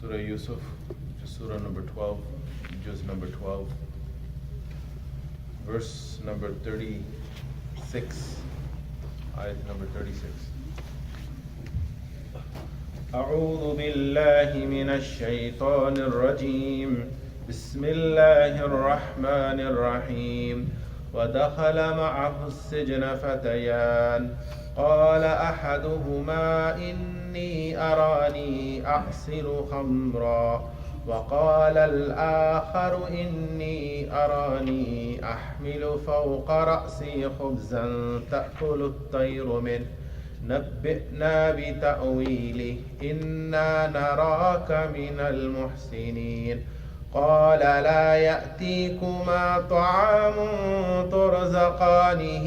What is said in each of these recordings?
Surah Yusuf, which is Surah number 12, juz number 12, verse number 36, ayat number 36. أعوذ بالله من الشيطان الرجيم بسم الله الرحمن الرحيم ودخل معه السجن فتيان قال أحدهما إني أراني أعصر خمرا وقال الآخر إني أراني أحمل فوق رأسي خبزا تأكل الطير منه نبئنا بتأويله إنا نراك من المحسنين قال لا يأتيكما طعام ترزقانه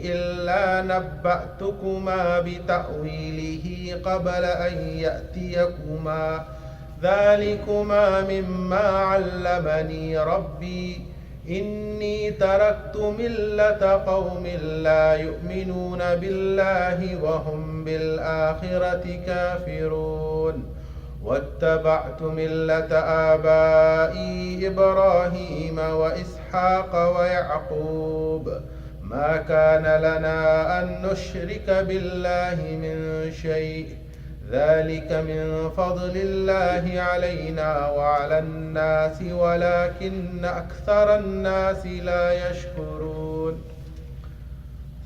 إلا نبأتكما بتأويله قبل أن يأتيكما ذلكما مما علمني ربي إني تركت ملة قوم لا يؤمنون بالله وهم بالآخرة كافرون واتبعت ملة آبائي إبراهيم وإسحاق ويعقوب ما كان لنا أن نشرك بالله من شيء ذلك من فضل الله علينا وعلى الناس ولكن أكثر الناس لا يشكرون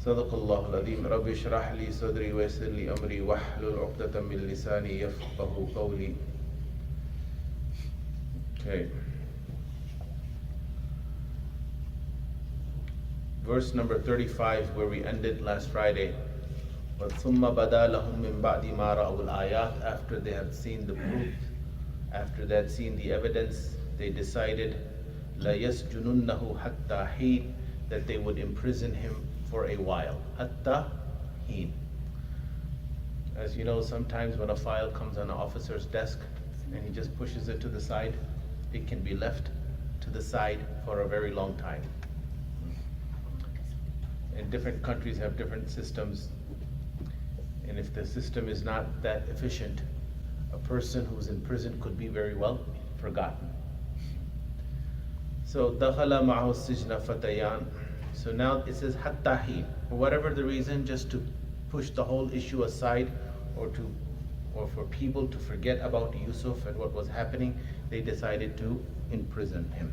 صدق الله العظيم رب اشرح لي صدري ويسر لي أمري واحلل عقدة من لساني يفقه قولي. Okay. Verse number 35, where we ended last Friday. ثُمَّ بَدَا لَهُم مِّن بَعْدِ مَا رَأَوُا الْآيَاتِ. After they had seen the proof, after they had seen the evidence, they decided لَيَسْجُنُنَّهُ حَتَّى حِينٍ, that they would imprison him for a while. حَتَّى حِينٍ. As you know, sometimes when a file comes on an officer's desk and he just pushes it to the side, it can be left to the side for a very long time. And different countries have different systems. And if the system is not that efficient, a person who's in prison could be very well forgotten. So, دَخَلَ مَعَهُ السِّجْنَ فَتَيَانِ. So now it says حَتَّى حِينٍ. For whatever the reason, just to push the whole issue aside, or for people to forget about Yusuf and what was happening, they decided to imprison him.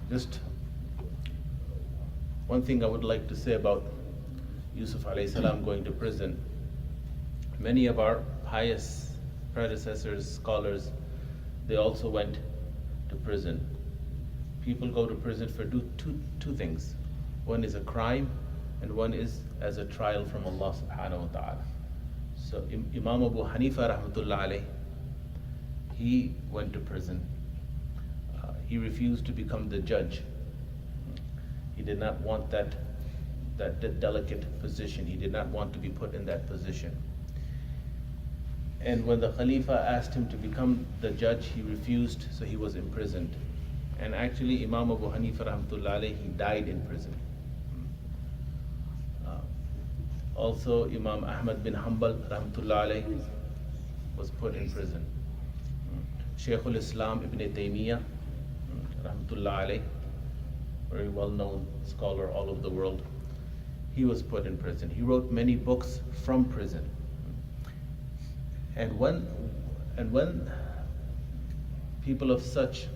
Just one thing I would like to say about Yusuf alayhi salam going to prison. Many of our pious predecessors, scholars, they also went to prison. People go to prison for two things. One is a crime, and one is as a trial from Allah subhanahu wa ta'ala. So Imam Abu Hanifa rahmatullah alayh, he went to prison. He refused to become the judge. He did not want that delicate position. He did not want to be put in that position. And when the Khalifa asked him to become the judge, he refused, so he was imprisoned. And actually, Imam Abu Hanifa rahmatullah alayh, he died in prison. Also, Imam Ahmad bin Hanbal rahmatullah alayh was put in prison. Shaykh al-Islam Ibn Taymiyyah rahmatullah alayh, very well-known scholar all over the world, he was put in prison. He wrote many books from prison. And when people of such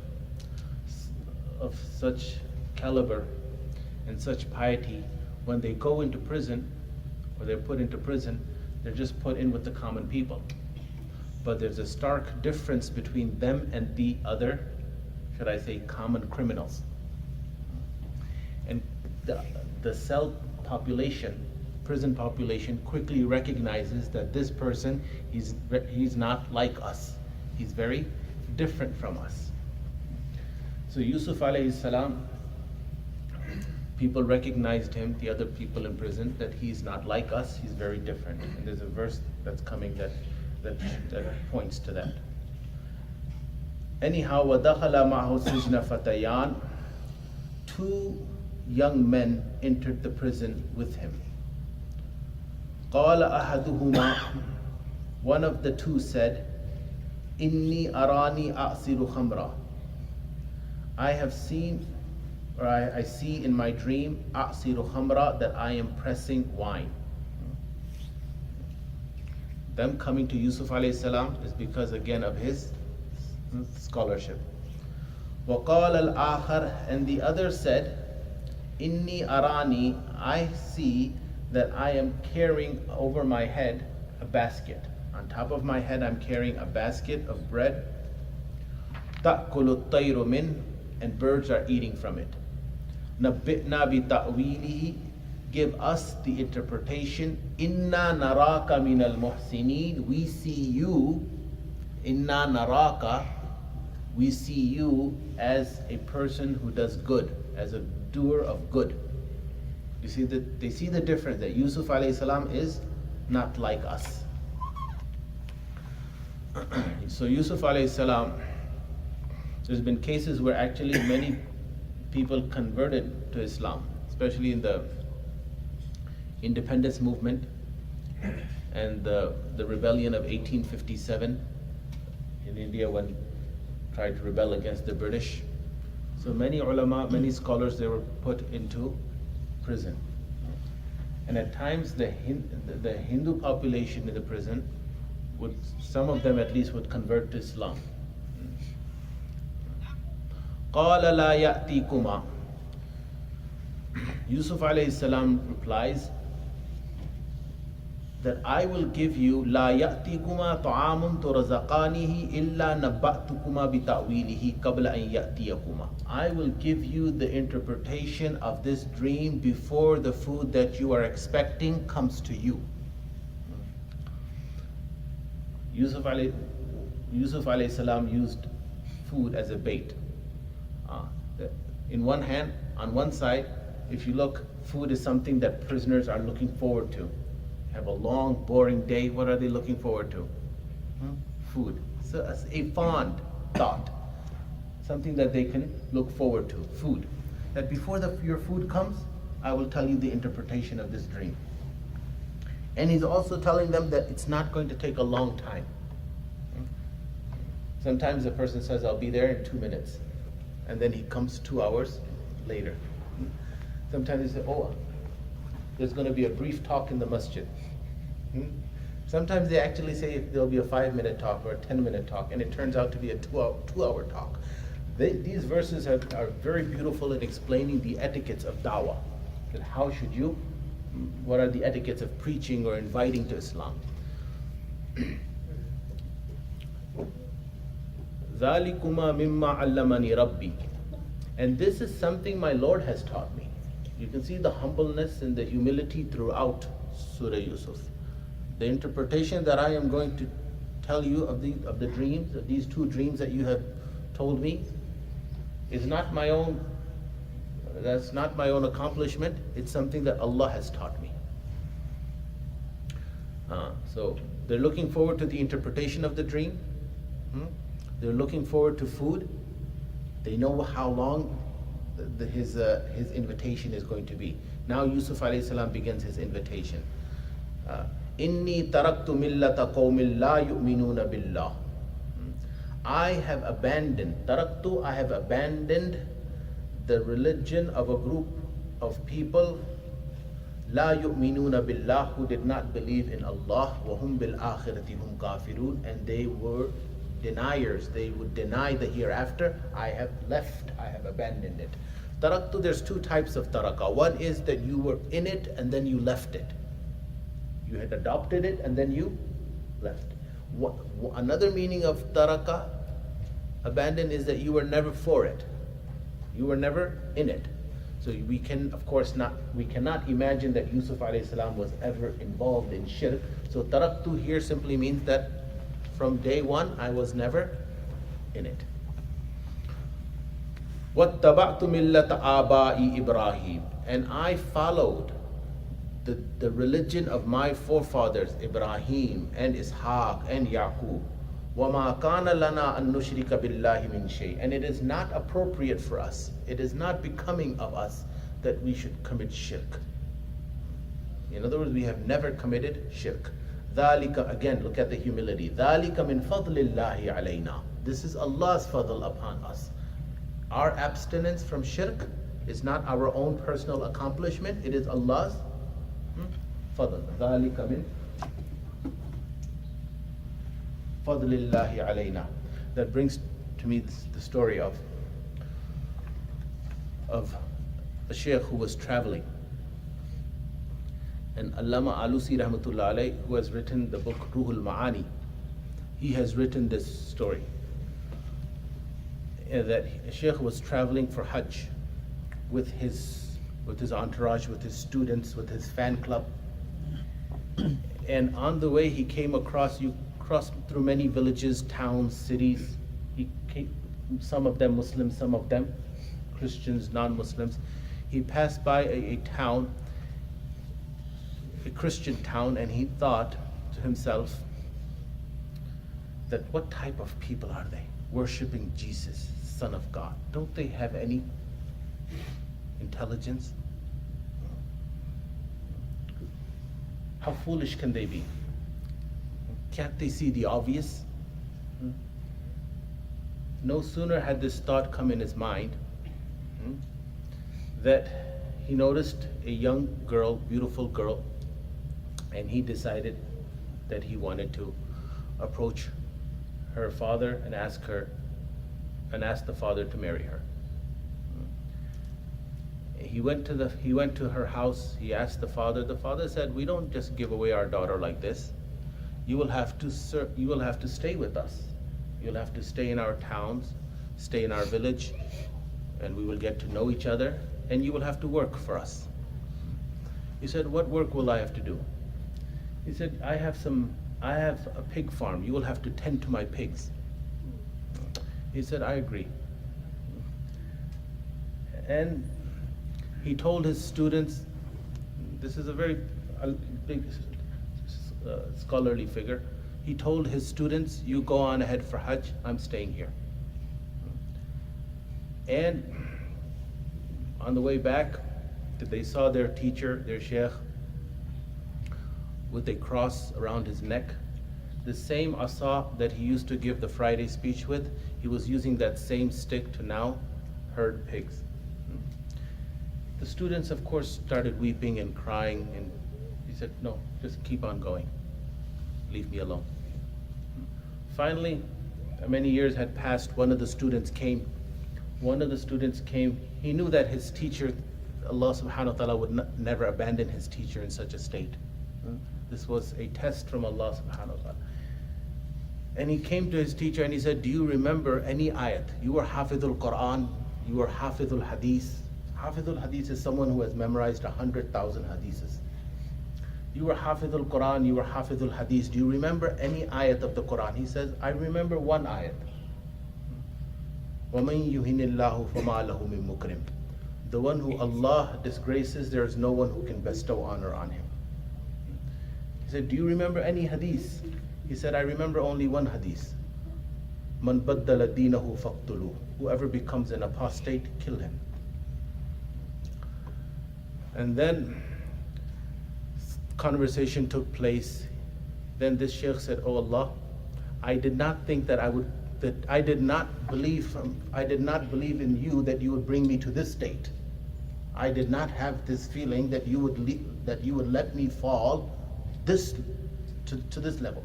caliber and such piety, when they go into prison, or they're put into prison, they're just put in with the common people. But there's a stark difference between them and the other, should I say, common criminals. And the cell population, prison population, quickly recognizes that this person, he's not like us. He's very different from us. So Yusuf alayhi salam, people recognized him, the other people in prison, that he's not like us, he's very different. And there's a verse that's coming that points to that. Anyhow, وَدَخَلَ مَعَهُ السِّجْنَ فَتَيَانِ. Two young men entered the prison with him. قَالَ أَحَدُهُمَا. One of the two said, Inni arani a'siru khamra. I have seen, or I see in my dream, a'siru khamra, that I am pressing wine. Them coming to Yusuf alayhi salam is because again of his scholarship. وَقَالَ الْآخَرُ, and the other said, Inni arani, I see that I am carrying over my head a basket. On top of my head I'm carrying a basket of bread. تَأْكُلُ الطَّيْرُ مِنْ, and birds are eating from it. نَبِّئْنَا بِتَأْوِيلِهِ, give us the interpretation. Inna naraka minal muhsinin, we see you. Inna naraka, we see you as a person who does good, as a doer of good. You see that they see the difference, that Yusuf alayhi salam is not like us. So Yusuf alayhi salam, there's been cases where actually many people converted to Islam, especially in the independence movement and the rebellion of 1857 in India, when tried to rebel against the British. So many ulama, many scholars, they were put into prison. And at times the Hindu population in the prison would, some of them at least, would convert to Islam. قَالَ لَا يَأْتِيكُمَا, Yusuf alayhi salam replies that I will give you لا يأتيكما طعام ترزقانه إلا نبأتكما بتأويله قبل أن يأتيكما. I will give you the interpretation of this dream before the food that you are expecting comes to you. Yusuf alayhi salam used food as a bait. In one hand, on one side, if you look, food is something that prisoners are looking forward to. Have a long, boring day, what are they looking forward to? Food. So it's a fond thought, something that they can look forward to, food. That before your food comes, I will tell you the interpretation of this dream. And he's also telling them that it's not going to take a long time. Sometimes a person says, I'll be there in 2 minutes, and then he comes 2 hours later. Sometimes they say, oh, there's going to be a brief talk in the masjid. Sometimes they actually say there'll be a 5-minute talk or a 10-minute talk, and it turns out to be a 2-hour talk. These verses are very beautiful in explaining the etiquettes of da'wah. That how should you, what are the etiquettes of preaching or inviting to Islam? ذَلِكُمَا مِمَّا عَلَّمَنِي رَبِّي, and this is something my Lord has taught me. You can see the humbleness and the humility throughout Surah Yusuf. The interpretation that I am going to tell you of the dreams, of these 2 dreams that you have told me, is not my own. That's not my own accomplishment. It's something that Allah has taught me. So they're looking forward to the interpretation of the dream. They're looking forward to food. They know how long his invitation is going to be. Now Yusuf alayhi salam begins his invitation. Inni taraktu millata qawmin la yu'minuna billah. I have abandoned the religion of a group of people, la yu'minuna billah, who did not believe in Allah, wa hum bil akhirati hum kafirun, and they were deniers. They would deny the hereafter. I have abandoned it. Taraktu, there's 2 types of taraka. One is that you were in it and then you left it. You had adopted it and then you left. Another meaning of taraka, abandon, is that you were never for it. You were never in it. So we cannot imagine that Yusuf alayhi salam was ever involved in shirk. So taraktu here simply means that from day one I was never in it. وَاتَّبَعْتُ مِلَّةَ آبَائِ إِبْرَاهِيمَ, and I followed the religion of my forefathers Ibrahim and Ishaq and Yaqub. وَمَا كَانَ لَنَا أَن نُشْرِكَ بِاللَّهِ مِنْ شَيْءٍ, and it is not appropriate for us, it is not becoming of us that we should commit shirk. In other words, we have never committed shirk. ذَلِكَ, again, look at the humility. ذَلِكَ مِنْ فَضْلِ اللَّهِ عَلَيْنَا. This is Allah's fadl upon us. Our abstinence from shirk is not our own personal accomplishment, it is Allah's fadl. ذَلِكَ مِنْ فَضْلِ اللَّهِ عَلَيْنَا. That brings to me the story of a sheikh who was traveling. And Allama Alusi Rahmatullah Alayh, who has written the book Ruhul Ma'ani, he has written this story. That a sheikh was traveling for Hajj with his entourage, with his students, with his fan club. And on the way he came across, you crossed through many villages, towns, cities. He came, some of them Muslims, some of them Christians, non-Muslims. He passed by a town, a Christian town, and he thought to himself that what type of people are they? Worshipping Jesus, Son of God. Don't they have any intelligence? How foolish can they be? Can't they see the obvious? No sooner had this thought come in his mind that he noticed a young girl, beautiful girl, and he decided that he wanted to approach her father and ask the father to marry her. He went to her house. He asked the father. The father said, "We don't just give away our daughter like this. You will have to stay with us. You'll have to stay in our towns, stay in our village, and we will get to know each other, and you will have to work for us." He said, "What work will I have to do?" He said, I have a pig farm. You will have to tend to my pigs." He said, "I agree." And he told his students, this is a very big scholarly figure. He told his students, "You go on ahead for Hajj, I'm staying here." And on the way back, they saw their teacher, their sheikh, with a cross around his neck. The same asa that he used to give the Friday speech with, he was using that same stick to now herd pigs. The students, of course, started weeping and crying, and he said, "No, just keep on going. Leave me alone." Finally, many years had passed. One of the students came. He knew that his teacher, Allah subhanahu wa ta'ala, would never abandon his teacher in such a state. This was a test from Allah subhanahu wa ta'ala. And he came to his teacher and he said, "Do you remember any ayat? You were Hafidhul Quran, you were Hafidhul Hadith." Hafidhul Hadith is someone who has memorized 100,000 hadiths. You were Hafidhul Quran, you were Hafidhul Hadith. Do you remember any ayat of the Quran? He says, "I remember one ayat. وَمَن يُهِنِ اللَّهُ فَمَا لَهُ مِن مُكْرِمٍ." The one who Allah disgraces, there is no one who can bestow honor on him. He said, "Do you remember any hadith?" He said, "I remember only one hadith. Man baddala deenahu faqtulu." Whoever becomes an apostate, kill him. And then conversation took place. Then this sheikh said, "Oh Allah, I did not think that I did not believe in you that you would bring me to this state. I did not have this feeling that you would let me fall to this level."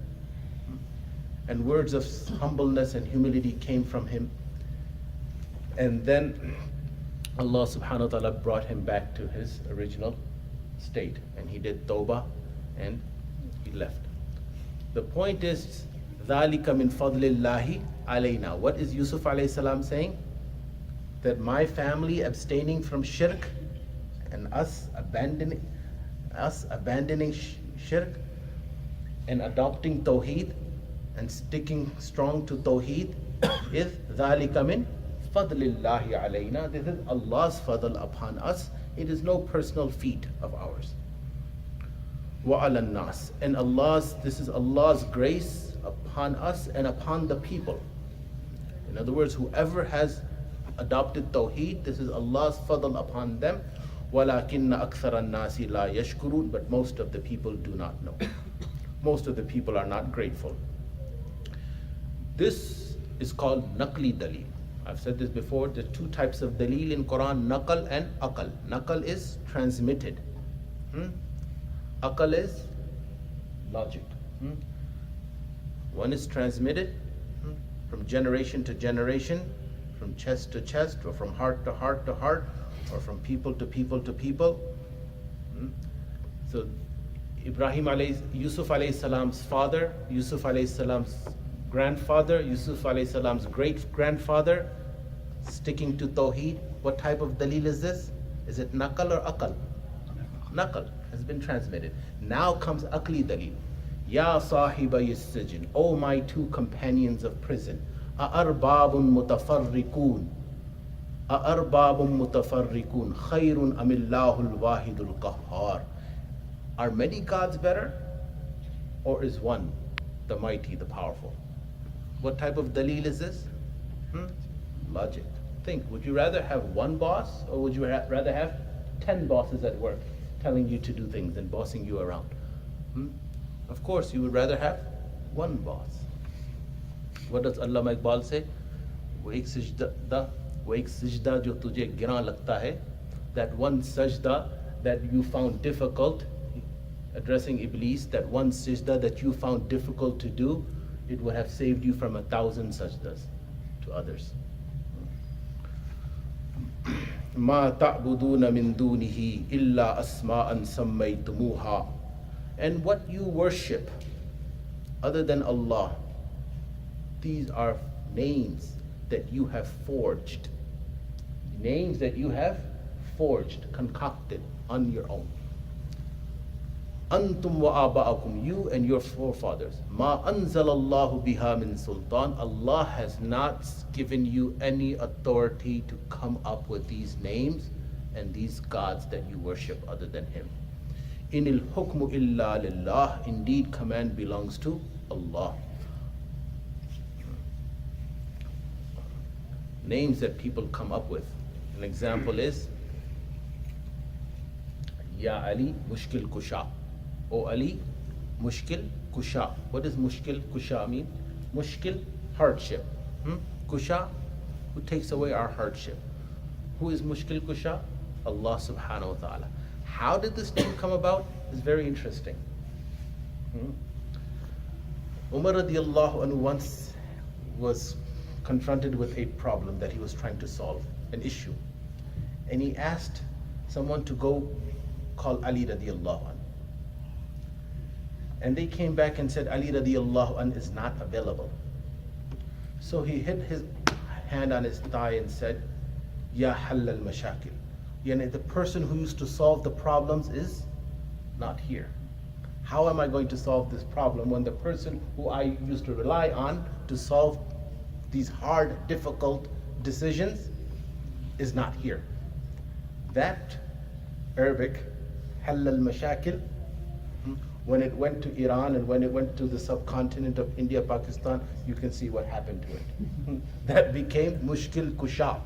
And words of humbleness and humility came from him. And then Allah subhanahu wa ta'ala brought him back to his original state, and he did tawbah and he left. The point is, ذَلِكَ مِنْ فَضْلِ اللَّهِ عَلَيْنَا. What is Yusuf alayhi salam saying? That my family abstaining from shirk and us abandoning shirk and adopting tawheed and sticking strong to tawheed is ذَلِكَ مِنْ فَضْلِ اللَّهِ عَلَيْنَا. This is Allah's fadl upon us. It is no personal feat of ours. وَعَلَى النَّاسِ. And this is Allah's grace upon us and upon the people. In other words, whoever has adopted tawheed, this is Allah's fadl upon them. وَلَكِنَّ أَكْثَرَ النَّاسِ لَا يَشْكُرُونَ. But most of the people do not know. Most of the people are not grateful. This is called naqli dalil. I've said this before, there are two types of dalil in Quran, naqal and aqal. Naqal is transmitted. Aqal is logic. One is transmitted from generation to generation, from chest to chest, or from heart to heart to heart, or from people to people to people. So Yusuf alayhi salam's father, Yusuf alayhi salam's grandfather, Yusuf alayhi salam's great-grandfather, sticking to Tawheed. What type of dalil is this? Is it naqal or aqal? Naqal has been transmitted. Now comes aqli dalil. Ya sahiba yis-sijn, O my two companions of prison. A'arbabun mutafarriqun. A'arbabun mutafarriqun. Khayrun amillahul wahidul qahhar. Are many gods better? Or is one, the mighty, the powerful? What type of dalil is this? Logic. Think, would you rather have one boss, or would you rather have 10 bosses at work telling you to do things and bossing you around? Of course, you would rather have one boss. What does Allama Iqbal say? वो एक सजदा जो तुझे गिरा लगता है, that one sajda that you found difficult, addressing Iblis, that one sajda that you found difficult to do, it would have saved you from 1,000 sajdas to others. ما تعبدون من دونه إلا أسماء سميتموها. And what you worship other than Allah, these are names that you have forged. Names that you have forged, concocted on your own. Antum wa aba'akum, you and your forefathers. Ma anzalallahu biha min sultan. Allah has not given you any authority to come up with these names and these gods that you worship other than Him. Inil hukmu illa lillah. Indeed, command belongs to Allah. Names that people come up with. An example is Ya Ali Mushkil Kusha. O Ali Mushkil Kusha. What does Mushkil Kusha mean? Mushkil, hardship. Kusha, who takes away our hardship. Who is Mushkil Kusha? Allah subhanahu wa ta'ala. How did this name come about? It's very interesting. Umar radiallahu anhu once was confronted with a problem that he was trying to solve, an issue. And he asked someone to go call Ali radiallahu anhu. And they came back and said, Ali radiallahu anhu is not available. So he hit his hand on his thigh and said, Ya halal mashakil. The person who used to solve the problems is not here. How am I going to solve this problem when the person who I used to rely on to solve these hard, difficult decisions is not here? That Arabic, halal mashakil, when it went to Iran and when it went to the subcontinent of India, Pakistan, you can see what happened to it. That became Mushkil Kusha.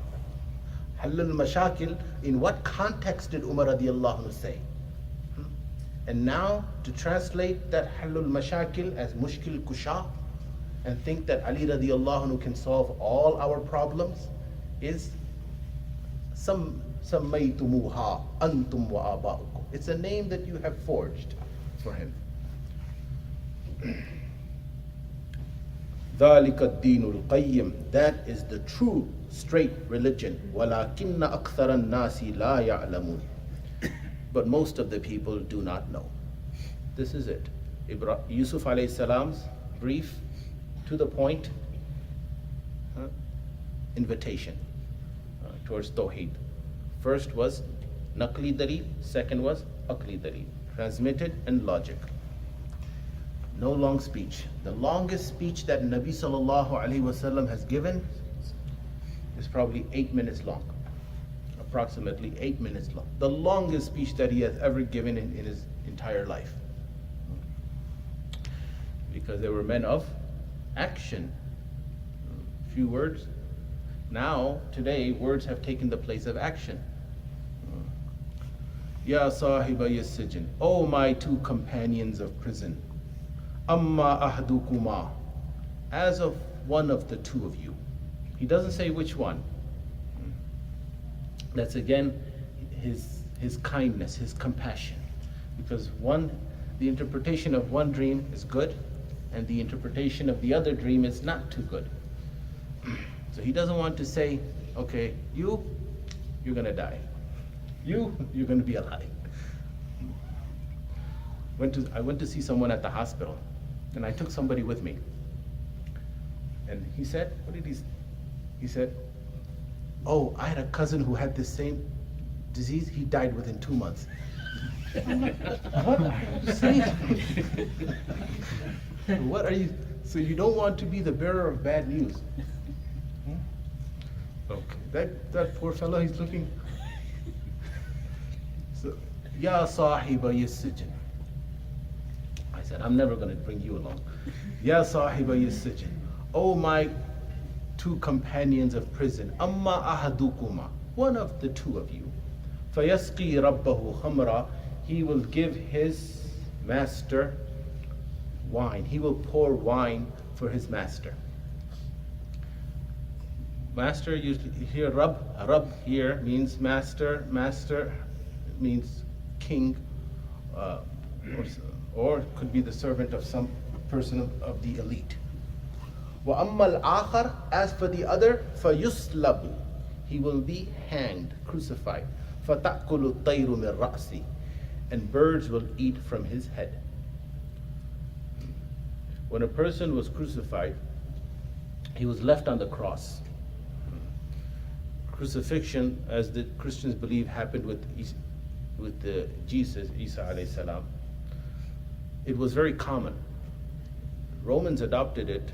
Halal Mashakil, in what context did Umar radiallahu anhu say? And now to translate that Halal Mashakil as Mushkil Kusha and think that Ali radiallahu anhu can solve all our problems is Sammaytumuha antum wa aba'ukum. It's a name that you have forged for him. ذَلِكَ الدِّينُ الْقَيِّمُ. That is the true, straight religion. وَلَكِنَّ أَكْثَرَ النَّاسِ لَا يَعْلَمُونَ. But most of the people do not know. This is it. Yusuf alayhi salam's brief, to the point, invitation towards Tawheed. First was Naqli Dalil, second was Aqli Dalil. Transmitted and logic. No long speech. The longest speech that Nabi sallallahu alaihi wasallam has given is probably 8 minutes long. Approximately 8 minutes long. The longest speech that he has ever given in his entire life. Because they were men of action. Few words. Now, today, words have taken the place of action. Ya sahiba yas-sijn, O my two companions of prison. Amma ahdukuma, as of one of the two of you. He doesn't say which one. That's again his kindness, his compassion. Because the interpretation of one dream is good, and the interpretation of the other dream is not too good. So he doesn't want to say, okay, you're gonna die. You're gonna be alive. I went to see someone at the hospital, and I took somebody with me. And he said, he said, oh, I had a cousin who had this same disease. He died within 2 months. What are you saying? What are you? So you don't want to be the bearer of bad news? Okay, that poor fellow, he's looking. So, Ya sahiba yasijin. I said, I'm never going to bring you along. Ya sahiba yasijin. Oh my two companions of prison. Amma ahadukuma. One of the two of you. Fayasqi rabbahu khamra. He will give his master wine. He will pour wine for his master. Master, you hear Rab here means master, master means king, or could be the servant of some person of the elite. Wa ammal akhar, as for the other, fayuslabu, he will be hanged, crucified. Fatakulu tayru min ra'si, and birds will eat from his head. When a person was crucified, he was left on the cross. Crucifixion, as the Christians believe, happened with Jesus, Isa alayhi salam. It was very common. Romans adopted it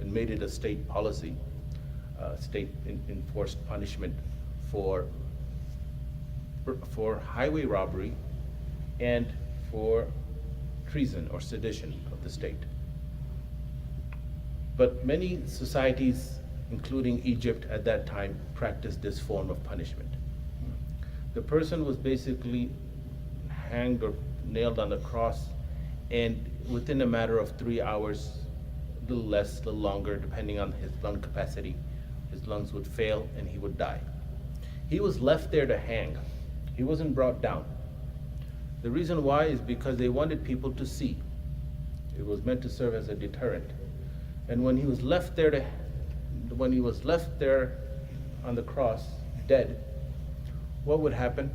and made it a state policy, state enforced punishment for highway robbery and for treason or sedition of the state. But many societies, including Egypt at that time, practiced this form of punishment. The person was basically hanged or nailed on the cross, and within a matter of 3 hours, a little less, a little longer, depending on his lung capacity, his lungs would fail and he would die. He was left there to hang. He wasn't brought down. The reason why is because they wanted people to see. It was meant to serve as a deterrent. And when he was left there on the cross, dead, what would happen?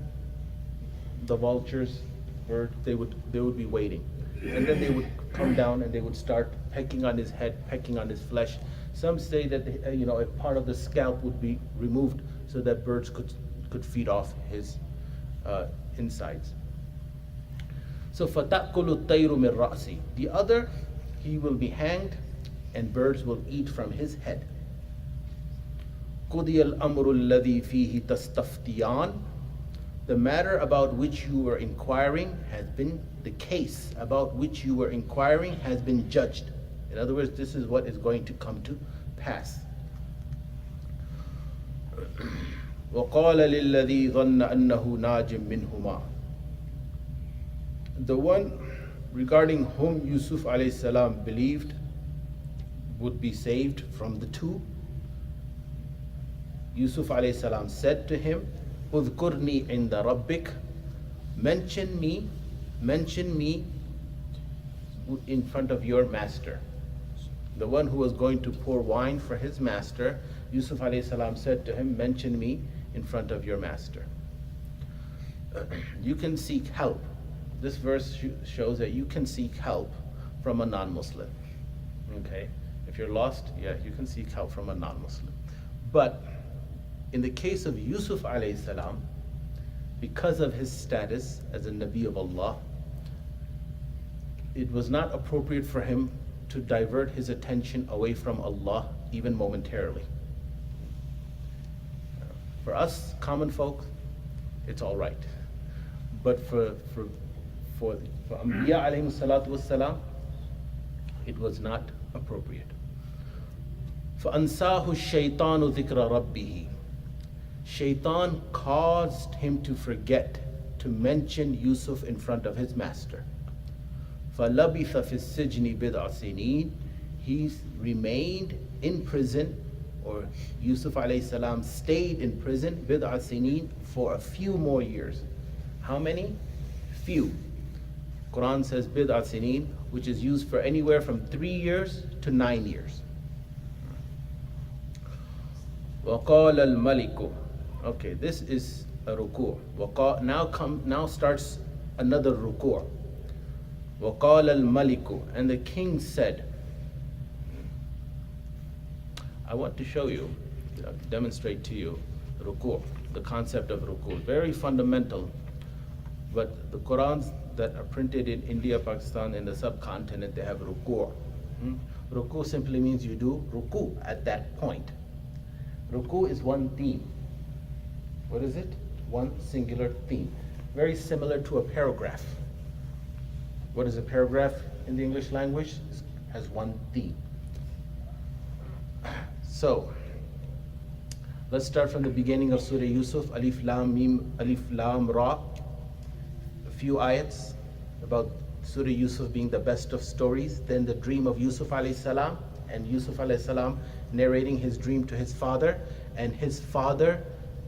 The vultures, birds, they would be waiting. And then they would come down and they would start pecking on his head, pecking on his flesh. Some say that a part of the scalp would be removed so that birds could feed off his insides. So fatakulu tayru min ra'si. The other, he will be hanged, and birds will eat from his head. قُضِيَ الْأَمْرُ الَّذِي فِيهِ تَسْتَفْتِيَانِ. The matter about which you were inquiring has been, the case about which you were inquiring has been judged. In other words, this is what is going to come to pass. وَقَالَ لِلَّذِي ظَنَّ أَنَّهُ نَاجٍ مِّنْهُمَا. The one regarding whom Yusuf alayhi salam believed would be saved from the two, Yusuf alayhi salam said to him, "Udhkurni inda rabbik." Mention me in front of your master. The one who was going to pour wine for his master, Yusuf alayhi salam said to him, mention me in front of your master. You can seek help. This verse shows that you can seek help from a non-Muslim. Okay? If you're lost, yeah, you can seek help from a non-Muslim. But in the case of Yusuf alayhi salam, because of his status as a Nabi of Allah, it was not appropriate for him to divert his attention away from Allah even momentarily. For us common folk, it's all right. But for Anbiya alayhi salatu wassalam, it was not appropriate. فَأَنْسَاهُ الشَّيْطَانُ ذِكْرَ رَبِّهِ. Shaitan caused him to forget to mention Yusuf in front of his master. فَلَبِثَ فِي السِّجْنِ بِضْعَ سِنِينَ. He's remained in prison, or Yusuf alayhi salam stayed in prison, بِضْعَ سِنِينَ, for a few more years. How many? Few. Quran says بِضْعَ سِنِينَ, which is used for anywhere from 3 years to 9 years. وَقَالَ الْمَلِكُ. Okay, this is a ruku'. Now starts another ruku'. وَقَالَ الْمَلِكُ. And the king said, I want to show you, demonstrate to you ruku', the concept of ruku'. Very fundamental, but the Qurans that are printed in India, Pakistan, and the subcontinent, they have ruku'. Ruku' simply means you do ruku' at that point. Ruku' is one theme. What is it? One singular theme. Very similar to a paragraph. What is a paragraph in the English language? It has one theme. So, let's start from the beginning of Surah Yusuf, Alif Lam Mim, Alif Lam Ra. A few ayats about Surah Yusuf being the best of stories. Then the dream of Yusuf alayhi salam, and Yusuf alayhi salam narrating his dream to his father, and his father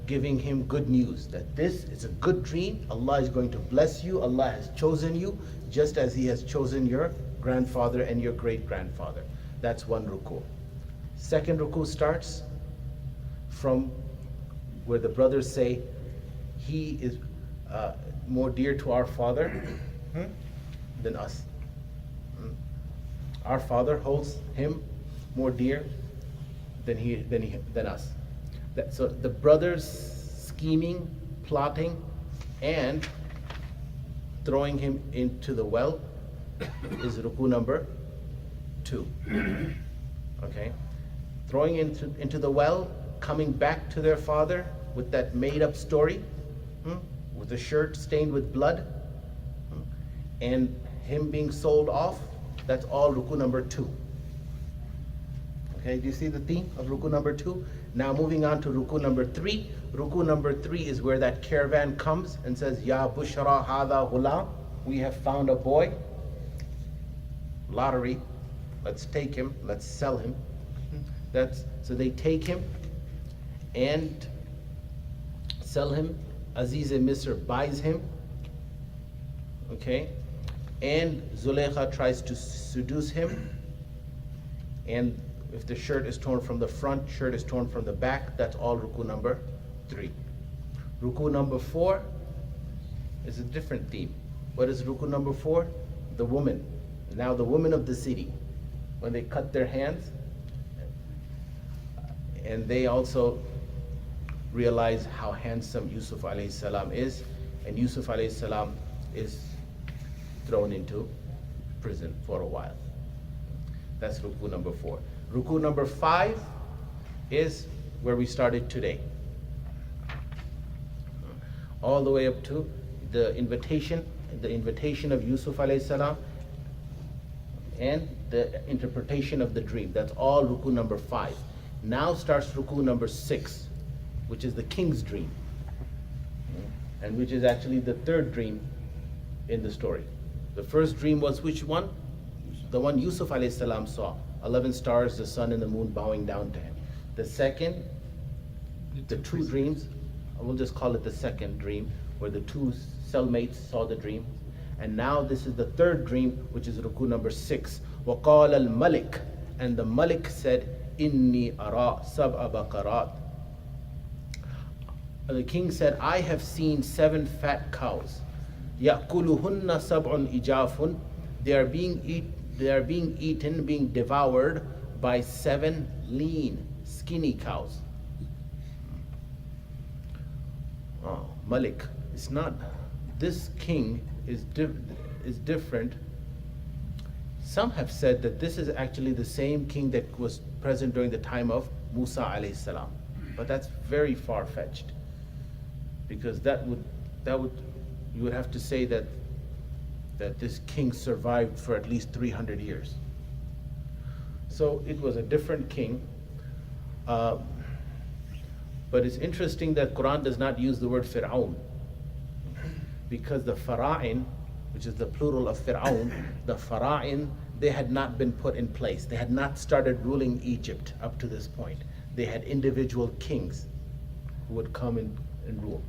giving him good news that this is a good dream. Allah is going to bless you. Allah has chosen you just as He has chosen your grandfather and your great-grandfather. That's one ruku'. Second ruku' starts from where the brothers say, he is more dear to our father than us. Our father holds him more dear than us. So the brothers scheming, plotting, and throwing him into the well is ruku' number 2. Okay? Throwing into the well, coming back to their father with that made-up story, with a shirt stained with blood, and him being sold off, that's all ruku' number 2. Okay, do you see the theme of ruku' number 2? Now moving on to ruku' number 3. Ruku' number 3 is where that caravan comes and says, Ya Bushra Hada Ghulam, we have found a boy. Lottery, let's take him, let's sell him. So they take him and sell him. Aziz Misr buys him. Okay? And Zulaykha tries to seduce him. And if the shirt is torn from the front, shirt is torn from the back, that's all ruku' number 3. Ruku' number 4 is a different theme. What is ruku' number 4? The woman. Now the women of the city, when they cut their hands, and they also realize how handsome Yusuf alayhi salam is, and Yusuf alayhi salam is thrown into prison for a while. That's ruku' number 4. Ruku' number 5 is where we started today. All the way up to the invitation of Yusuf alayhi salam, and the interpretation of the dream. That's all ruku' number 5. Now starts ruku' number 6, which is the king's dream, and which is actually the third dream in the story. The first dream was which one? The one Yusuf alayhi salam saw. 11 stars, the sun and the moon bowing down to him. The second, the 2 dreams, we'll just call it the second dream, where the 2 cellmates saw the dream. And now this is the third dream, which is ruku' number 6. وَقَالَ الْمَلِكُ. And the Malik said, Inni ara sab'a baqarat. The king said, I have seen 7 fat cows. يَأْكُلُهُنَّ سَبْعٌ إِجَافٌ. They are being eaten, being devoured by 7 lean, skinny cows. Oh, Malik, it's not, this king is different. Some have said that this is actually the same king that was present during the time of Musa alayhi salam. But that's very far-fetched, because you would have to say that this king survived for at least 300 years. So it was a different king. But it's interesting that Quran does not use the word Fir'aun, because the Fara'in which is the plural of Fir'aun, the Fara'in, they had not been put in place. They had not started ruling Egypt up to this point. They had individual kings who would come and rule.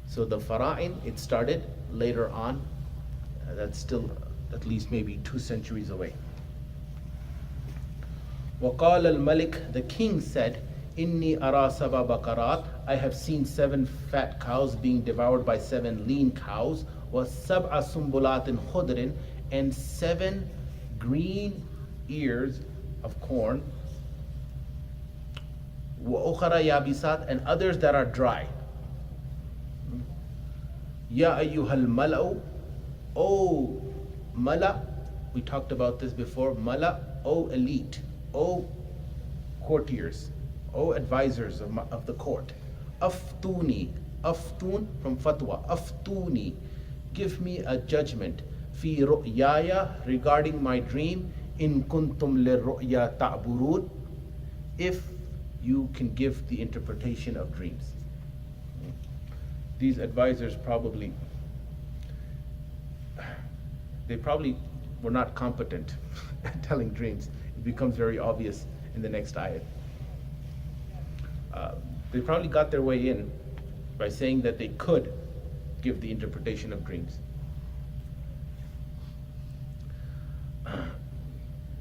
So the Fara'in, it started later on. That's still at least maybe 2 centuries away. وَقَالَ الْمَلِكُ, the king said, إِنِّي أَرَى سَبَ بَقَرَاتٍ, I have seen 7 fat cows being devoured by 7 lean cows, وَسَبْعَ سُنْبُلَاتٍ خُضْرٍ, and 7 green ears of corn, وَأُخَرَ يَابِسَاتٍ, and others that are dry. Ya ayyuhal mala'u, O mala, we talked about this before, mala, O elite, O courtiers, O advisors of the court. Aftuni, aftun from fatwa, aftuni, give me a judgment, fi ru'yaya, regarding my dream, in kuntum lirru'ya ta'burun, if you can give the interpretation of dreams. These advisors they probably were not competent at telling dreams. It becomes very obvious in the next ayat. They probably got their way in by saying that they could give the interpretation of dreams.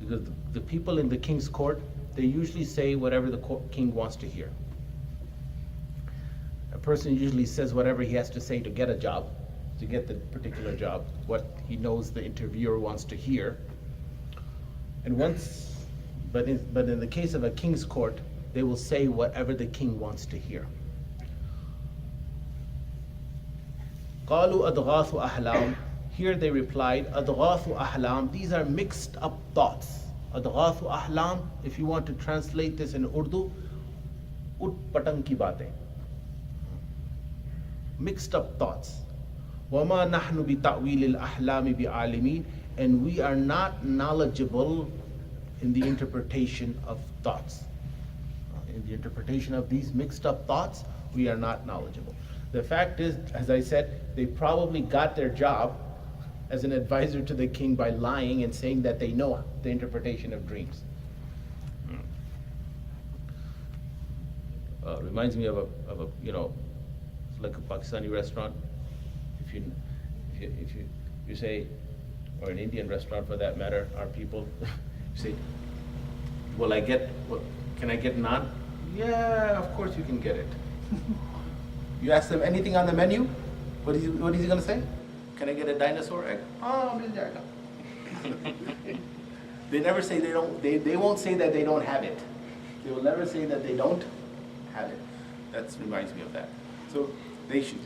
Because the people in the king's court, they usually say whatever the king wants to hear. A person usually says whatever he has to say to get a job, to get the particular job, what he knows the interviewer wants to hear. And but in the case of a king's court, they will say whatever the king wants to hear. قَالُوا أَضْغَاثُ أَحْلَامٍ, here they replied, أَضْغَاثُ أَحْلَامٍ, these are mixed up thoughts. أَضْغَاثُ أَحْلَامٍ, if you want to translate this in Urdu, ut patang ki baatein, mixed up thoughts. وَمَا نَحْنُ بِتَعْوِيلِ الْأَحْلَامِ بِعَالِمِينَ, and we are not knowledgeable in the interpretation of thoughts. In the interpretation of these mixed up thoughts, we are not knowledgeable. The fact is, as I said, they probably got their job as an advisor to the king by lying and saying that they know the interpretation of dreams. Reminds me of a it's like a Pakistani restaurant. If you say, or an Indian restaurant for that matter, our people, you say, can I get naan? Yeah, of course you can get it. You ask them anything on the menu, what is he going to say? Can I get a dinosaur egg? Oh, mil jayega. They never say they won't say that they don't have it. They will never say that they don't have it. That reminds me of that. So they should,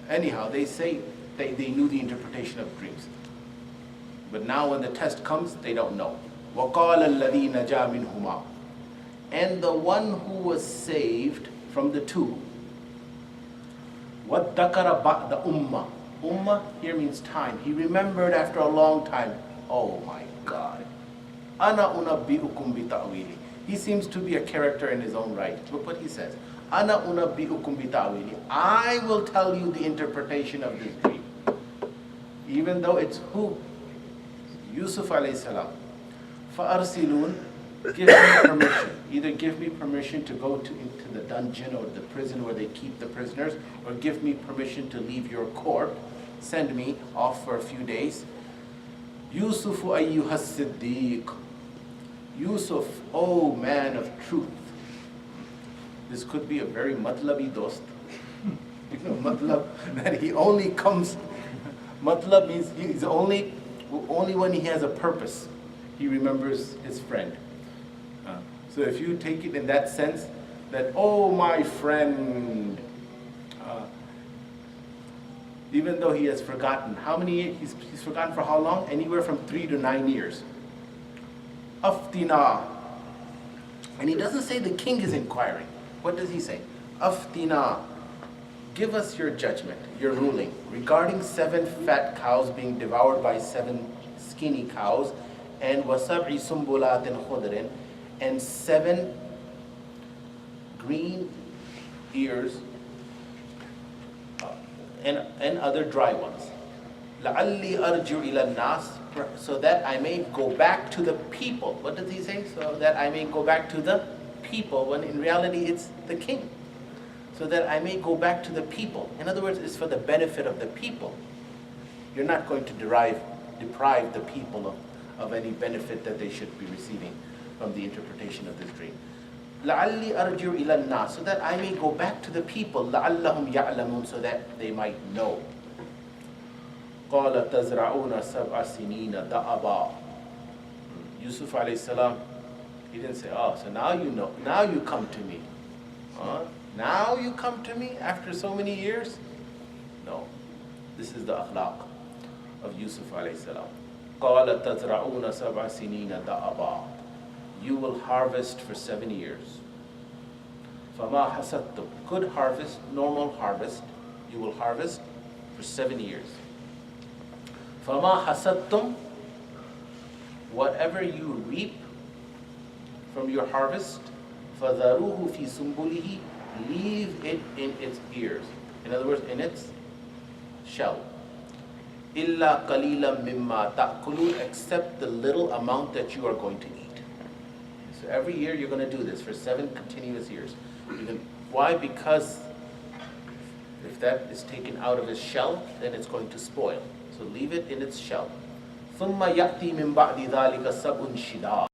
anyhow, they say they knew the interpretation of dreams. But now when the test comes, they don't know. وَقَالَ الَّذِي نَجَا مِنْهُمَا, and the one who was saved from the two. وَادَّكَرَ بَعْدَ أُمَّةٍ, Ummah here means time. He remembered after a long time. Oh my God. Ana unabbi'ukum bita'wili. He seems to be a character in his own right. Look what he says. Ana unabbi'ukum bita'wili. I will tell you the interpretation of this dream. Even though it's who? Yusuf alayhi salam. Fa'arsilun, give me permission. Either give me permission to go into the dungeon or the prison where they keep the prisoners, or give me permission to leave your court. Send me off for a few days. Yusuf ayyuha siddiq. Yusuf, oh man of truth. This could be a very matlabi dost. Matlab, that he only comes. Matlab means he's only when he has a purpose, he remembers his friend. So if you take it in that sense, that, oh my friend, even though he has forgotten, how many, he's forgotten for how long? Anywhere from 3 to 9 years. Aftina. And he doesn't say the king is inquiring. What does he say? Aftina. Give us your judgment, your ruling, regarding 7 fat cows being devoured by 7 skinny cows, and wasab'i sumbulatin khudrin, and 7 green ears and other dry ones. لَعَلِّي أَرْجُعُ إِلَى النَّاسِ, so that I may go back to the people. What does he say? So that I may go back to the people, when in reality it's the king. So that I may go back to the people. In other words, it's for the benefit of the people. You're not going to deprive the people of any benefit that they should be receiving from the interpretation of this dream. لَعَلِّي أَرْجِعُ إِلَى النَّاسِ, so that I may go back to the people. لَعَلَّهُمْ يَعْلَمُونَ, so that they might know. قَالَ تَزْرَعُونَ سَبْعَ سِنِينَ دَأَبًا. Yusuf alayhi salam, he didn't say, oh, so now you know, now you come to me. Now you come to me after so many years? No. This is the akhlaq of Yusuf alayhi salam. قَالَ تَزْرَعُونَ سَبْعَ سِنِينَ دَأَبًا. You will harvest for 7 years. فَمَا حَسَدْتُمْ. Good harvest, normal harvest, you will harvest for 7 years. فَمَا حَسَدْتُمْ. Whatever you reap from your harvest, فَذَرُوهُ فِي سُنْبُلِهِ. Leave it in its ears. In other words, in its shell. إِلَّا قَلِيلًا مِمَّا تَأْكُلُونَ. Except the little amount that you are going to eat. So every year you're going to do this for 7 continuous years. Why? Because if that is taken out of its shell, then it's going to spoil. So leave it in its shell. ثُمَّ يَأْتِي مِن بَعْدِ ذَلِكَ سَبْعٌ شِدَادٌ.